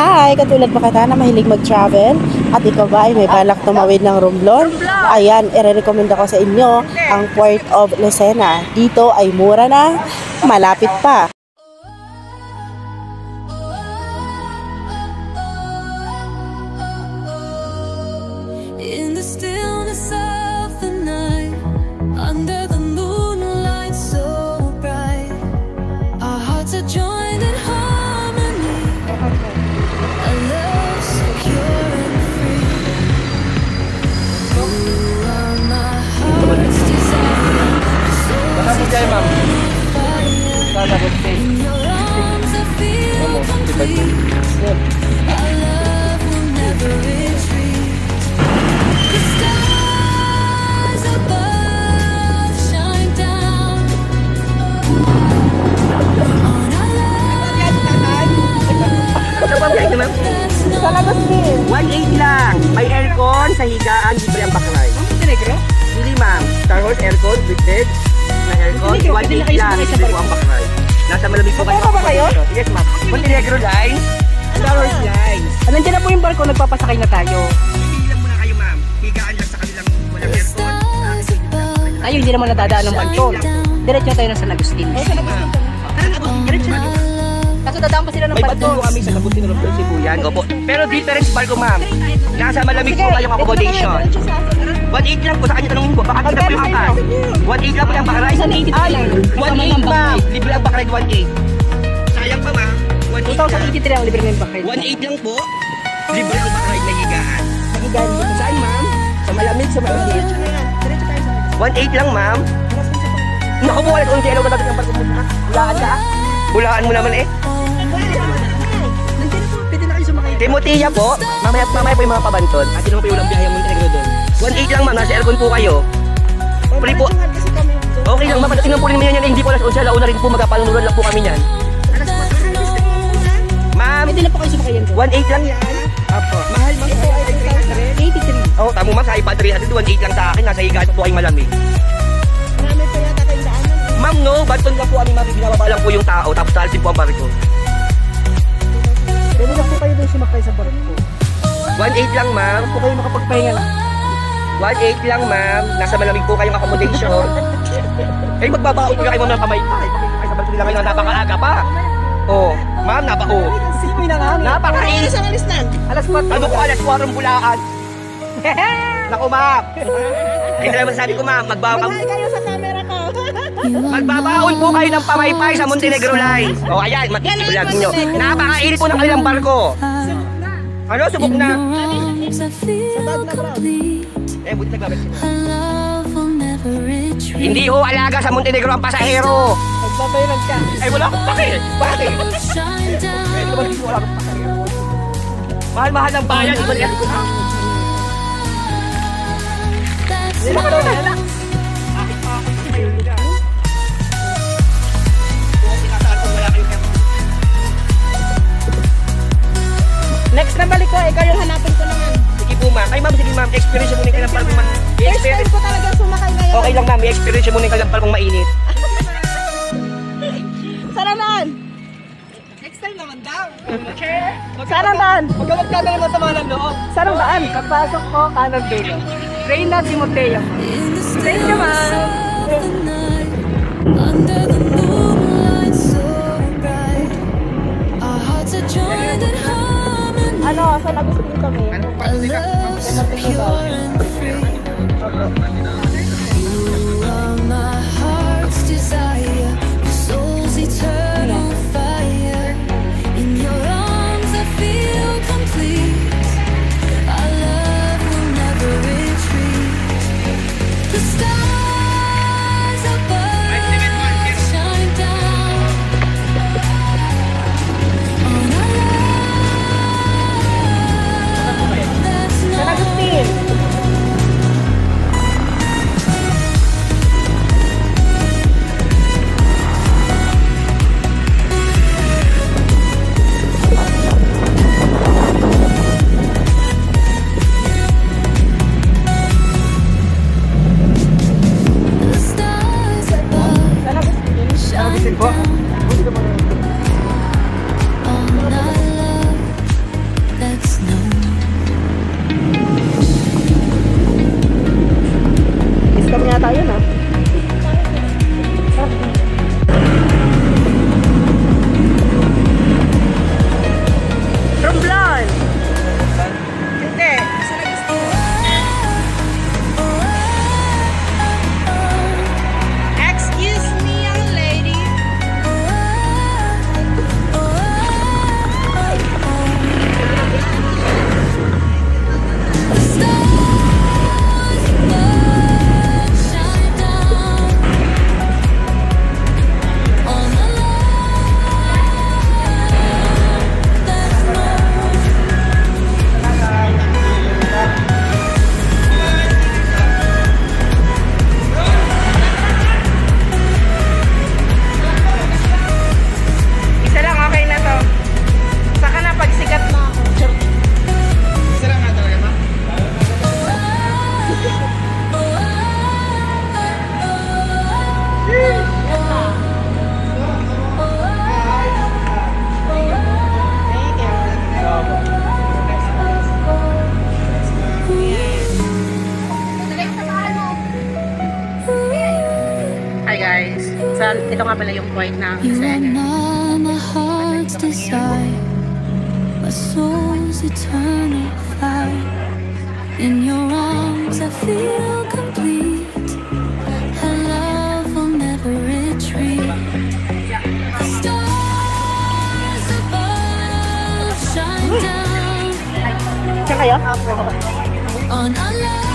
Hi! Katulad ba kita na mahilig mag-travel? At ikaw ba ay may balak tumawid ng Romblon? Ayan, i-recommend ako sa inyo ang Port of Lucena. Dito ay mura na, malapit pa. In the stillness of the night, under the moonlight so bright, our hearts are joined in harmony, a love secure and free. You are my heart's desire, soul's eternal fire. In your arms I feel complete. Our love will never retreat. The stars above shine down on our love. Talaga din. 1.8 lang. May aircon sa higaan, libre ang bakray. Hindi ma'am. Star Wars aircon with bed. Na aircon, 1.8 lang. Libre po ang bakray. Nasa malamig po kayo. Ba kayo? Yes ma'am. Montenegro Lines. Star Wars Lines. Nandiyan na po yung barko, nagpapasakay na tayo. Hindi lang muna kayo ma'am. Higaan lang sa kanilang walang aircon. Tayo hindi naman nadadaan ng barko. Diretso tayo na San Agustin. Diretso na. Kaso dadaan pa sila ng May barko. patulo kami sa Kabutin ng Cebuyan. Opo. Pero difference barko ma'am. Nasa malamig po kayong accommodation. 1.8 lang po sa kanya tanongin po. Baka ganda po yung angkas. 1.8 lang po yung bakaray. Ay, 1.8 ma'am. Libre ang bakaray 1.8. Sayang pa ma'am. 1.8 lang. 2,083 ang libre ng bakay. 1.8 lang po. Libre ang bakaray na higaan. Saan ma'am? Sa malamig, sa malamig. 1.8 lang ma'am. Naku po, alas 11 ano ka natin ang barko mo? Hulaan ka? Hulaan mo naman eh. Timotea po. Mamaya po yung mga pabantod. At yun po yung ulang biyahe ang Montenegro doon. 1.8 lang ma'am, nasa aircon po kayo. Free po. Okay lang ma'am, tingnan po rin naman yan. Hindi po alas 11, launa rin po magkapanunuran lang po kami yan. Ma'am, Hindi na po kayo sumakayan ko. 1.8 lang yan. Apo. Mahal ma'am. 83. Oh, tamo ma'am, sa iPad 300, 1.8 lang sa akin. Nasa higaan po kayong malamig. Marami pa yata kayong daanan. Ma'am, no, banton lang po kami ma'am. Binababa lang po yung tao. Tapos talsin po ang barko. Pwede na po kayo doon sumakay sa barko. 1.8 lang ma'am. Po kayo makapagpahinga lang. 1.8 lang ma'am. Nasa malamig po kayong accommodation. Eh, magbabaon po kayo ma'am ng pamaypay. Ay, sa barko nila kayo napakaaga pa. Oh, ma'am, napao. Simoy na nga. Napakainis. Ang alis na. Alas 4. Ano ko alas 4 bulaan? Naku ma'am. Kaya naman sabi ko ma'am, magbabaon po kayo ng pamaypay sa Montenegro Lines. O ayan, mag-vlog nyo. Napakainit po ng kanilang barko. Ano, subok na. Eh, buti nagbabalik sila. Hindi ho alaga sa Montenegro ang pasahero. Nagbabayaran ka. Ay, wala akong pakit. Bakit? Eh, di ba dito wala akong pasahero? Mahal-mahal ng bayan. Ibalik ko na. Relax lang, relax. Akit pa ako sa kayo nila. Kung sinasaan ko wala kayong kaya. Next na balik ko, ikaw yung hanapin ko naman. Sige po ma'am. Ay ma'am, sige ma'am. Experience mo na yung kailang palpong First time ko talaga sumakay ngayon. Okay lang ma'am. Experience mo na yung kailang palpong mainit. Saan naman? Next time naman daw. Saan naman? Magkawag ka na ng sama ng loob. Saan ang daan? Pagpasok ko, kanan dulo. Reyna Timoteo. Thank you, ma'am. Under the moonlight so bright, our hearts are joined in harmony. Ano, San Agustin kami. A love so pure and free. You are my heart's desire, your soul's eternal fire. In your arms I feel complete. Our love will never retreat. The stars above shine down on our love. That's San not Agustin. point ng You are Lucena. not my heart's desire, my soul's eternal fire. In your arms I feel complete. Her love will never retreat. The stars above shine down Siya kayo? on our love.